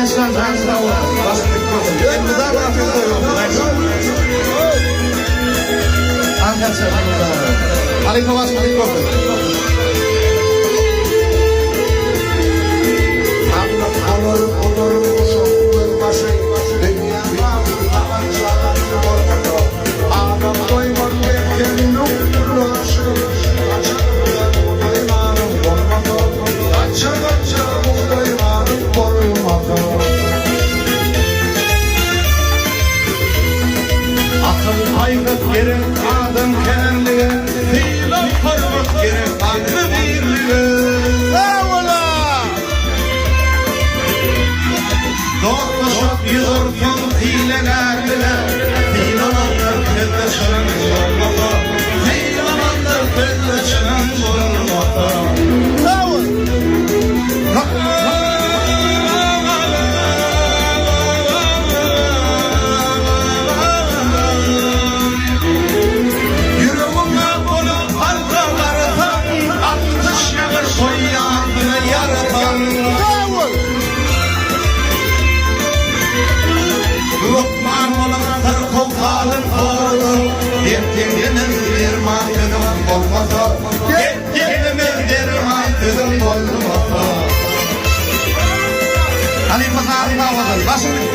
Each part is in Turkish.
Gençler sağ olun. Elimizde var. Arkadaşlar. Aleyküm selam. Aygıt gerek adım kendine, filan parmak gerek aklı birliğe. Eyvallah! Doklaşıp yılırken hileler bile, filananlar kelleşen olmata, filananlar kelleşen olmata. Lokman olanlar kovkalın oğlu, yettiğiniz bir mahkının olmasa, yettiğiniz bir mahkının olmasa. Hani pazarına olun, başımız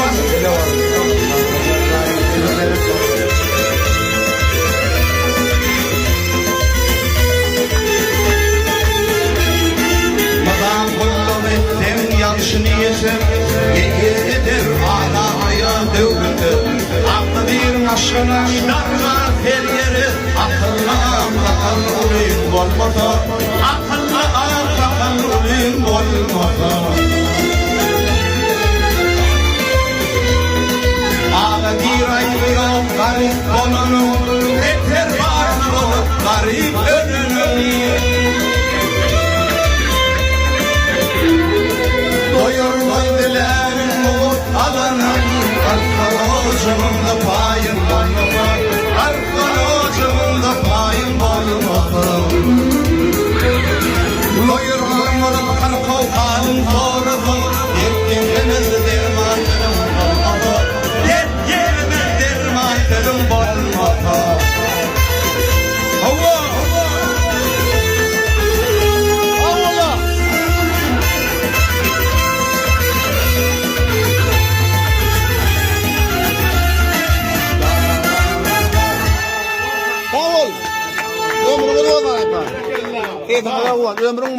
Madam kullu ettim, yanlışını yesem, yedir ağlamaya dövüldü. Aklı bir aşkına darlar her yeri, akıllı olayım olmasa, akıllı olayım olmasa. Ağa bir ay yok garip olanım, yeter var olup garip ölünüm. Doyurmay dilerim umut alanım, arkamda payım olmasa, arkamda payım olmasa. Doyurmay olup kovkalım doğrusu, yettiğiniz dermanlarım olmasa, yettiğiniz dermanlarım olmasa. Ömrün olmadı. Ömrün